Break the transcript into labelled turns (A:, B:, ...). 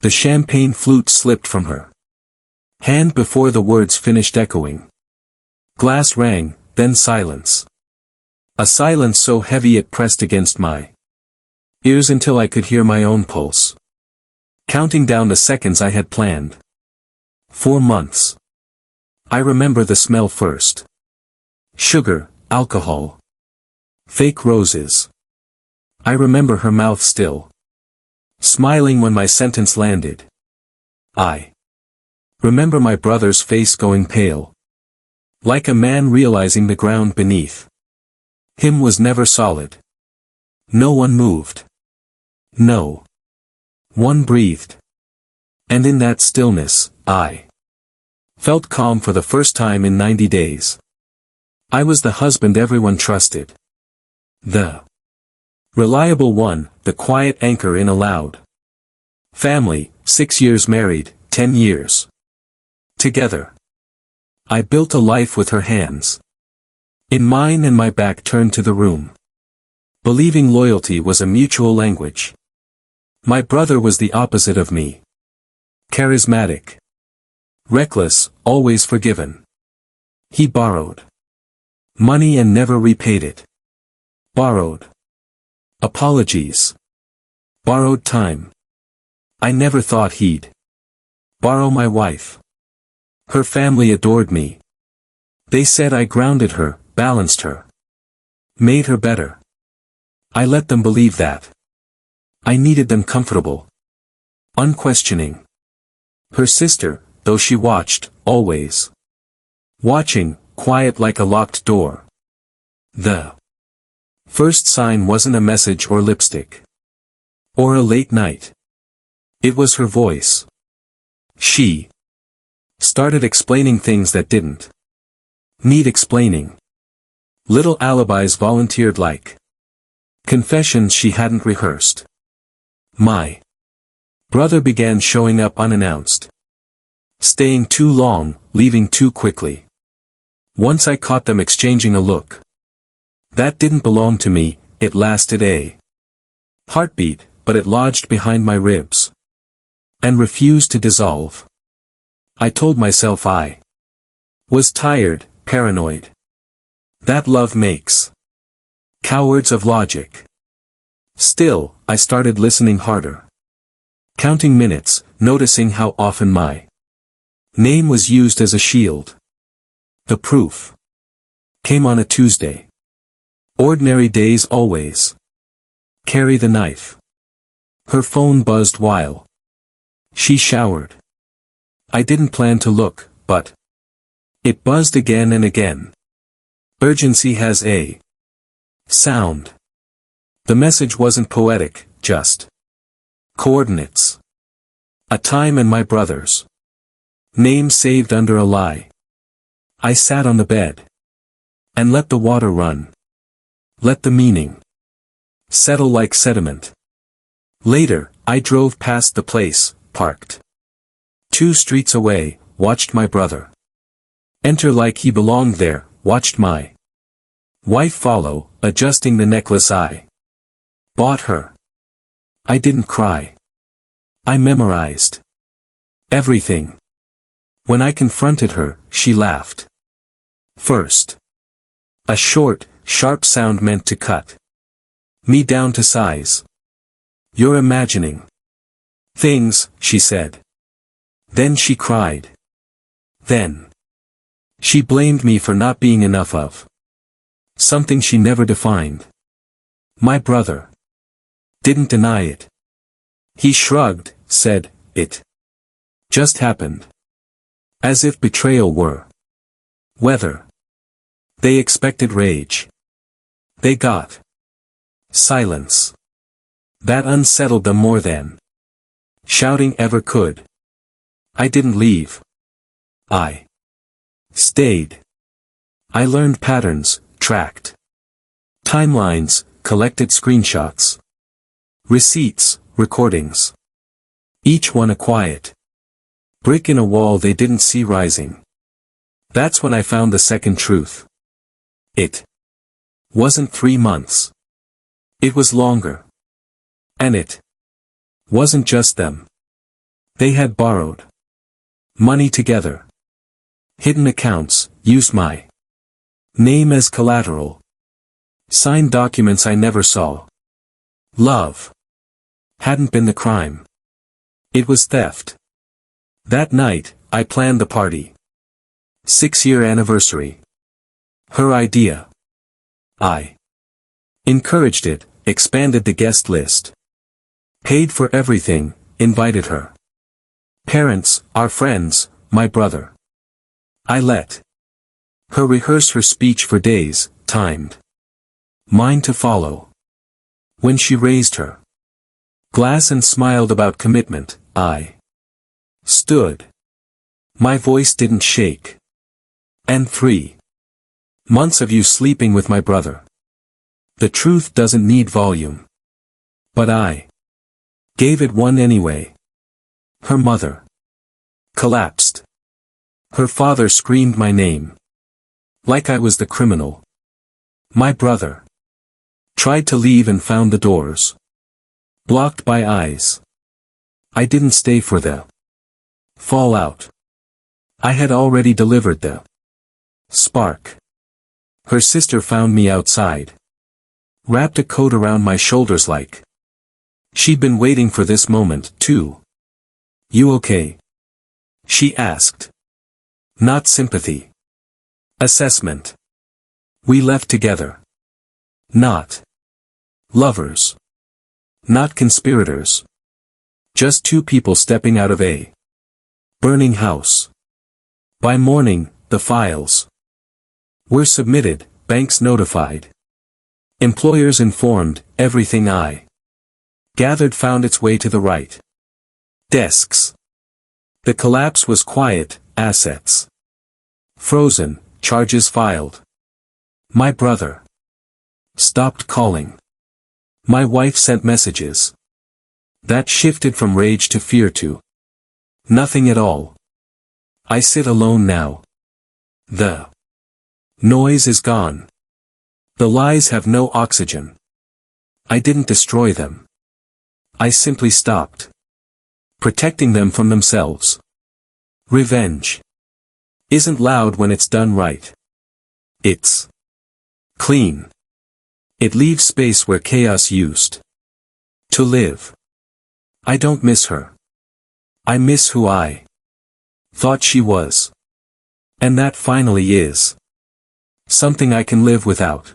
A: The champagne flute slipped from her hand before the words finished echoing. Glass rang, then silence. A silence so heavy it pressed against my ears until I could hear my own pulse, counting down the seconds I had planned. 4 months. I remember the smell first. Sugar, alcohol, fake roses. I remember her mouth still smiling when my sentence landed. I remember my brother's face going pale, like a man realizing the ground beneath him was never solid. No one moved. No one breathed. And in that stillness, I felt calm for the first time in 90 days. I was the husband everyone trusted. The reliable one, the quiet anchor in a loud family. 6 years married, 10 years together. I built a life with her hands in mine and my back turned to the room, believing loyalty was a mutual language. My brother was the opposite of me. Charismatic, reckless, always forgiven. He borrowed money and never repaid it. Borrowed apologies. Borrowed time. I never thought he'd borrow my wife. Her family adored me. They said I grounded her, balanced her, made her better. I let them believe that. I needed them comfortable, unquestioning. Her sister, though she watched, always watching, quiet like a locked door. The first sign wasn't a message or lipstick, or a late night. It was her voice. She started explaining things that didn't need explaining. Little alibis volunteered like confessions she hadn't rehearsed. My brother began showing up unannounced, staying too long, leaving too quickly. Once I caught them exchanging a look that didn't belong to me. It lasted a heartbeat, but it lodged behind my ribs and refused to dissolve. I told myself I was tired, paranoid. That love makes cowards of logic. Still, I started listening harder, counting minutes, noticing how often my name was used as a shield. The proof came on a Tuesday. Ordinary days always carry the knife. Her phone buzzed while she showered. I didn't plan to look, but it buzzed again and again. Urgency has a sound. The message wasn't poetic, just coordinates. A time and my brother's name saved under a lie. I sat on the bed and let the water run. Let the meaning settle like sediment. Later, I drove past the place, parked 2 streets away, watched my brother enter like he belonged there, watched my wife follow, adjusting the necklace I bought her. I didn't cry. I memorized everything. When I confronted her, she laughed. First, a short, sharp sound meant to cut me down to size. You're imagining things, she said. Then she cried. Then she blamed me for not being enough of something she never defined. My brother didn't deny it. He shrugged, said, it just happened. As if betrayal were weather. They expected rage. They got silence. That unsettled them more than shouting ever could. I didn't leave. I stayed. I learned patterns, tracked timelines, collected screenshots, receipts, recordings. Each one a quiet brick in a wall they didn't see rising. That's when I found the second truth. It wasn't 3 months. It was longer. And it wasn't just them. They had borrowed money together. Hidden accounts, used my name as collateral. Signed documents I never saw. Love hadn't been the crime. It was theft. That night, I planned the party. 6-year anniversary. Her idea. I encouraged it, expanded the guest list. Paid for everything, invited her parents, our friends, my brother. I let her rehearse her speech for days, timed mine to follow. When she raised her glass and smiled about commitment, I stood. My voice didn't shake. And 3 months of you sleeping with my brother. The truth doesn't need volume. But I gave it one anyway. Her mother collapsed. Her father screamed my name. Like I was the criminal. My brother tried to leave and found the doors blocked by eyes. I didn't stay for the fallout. I had already delivered the spark. Her sister found me outside. Wrapped a coat around my shoulders like she'd been waiting for this moment, too. You okay? She asked. Not sympathy. Assessment. We left together. Not lovers. Not conspirators. Just 2 people stepping out of a burning house. By morning, the files were submitted, banks notified. Employers informed, everything I gathered found its way to the right desks. The collapse was quiet, assets frozen, charges filed. My brother stopped calling. My wife sent messages. That shifted from rage to fear to nothing at all. I sit alone now. The noise is gone. The lies have no oxygen. I didn't destroy them. I simply stopped protecting them from themselves. Revenge isn't loud when it's done right. It's clean. It leaves space where chaos used to live. I don't miss her. I miss who I thought she was. And that finally is something I can live without.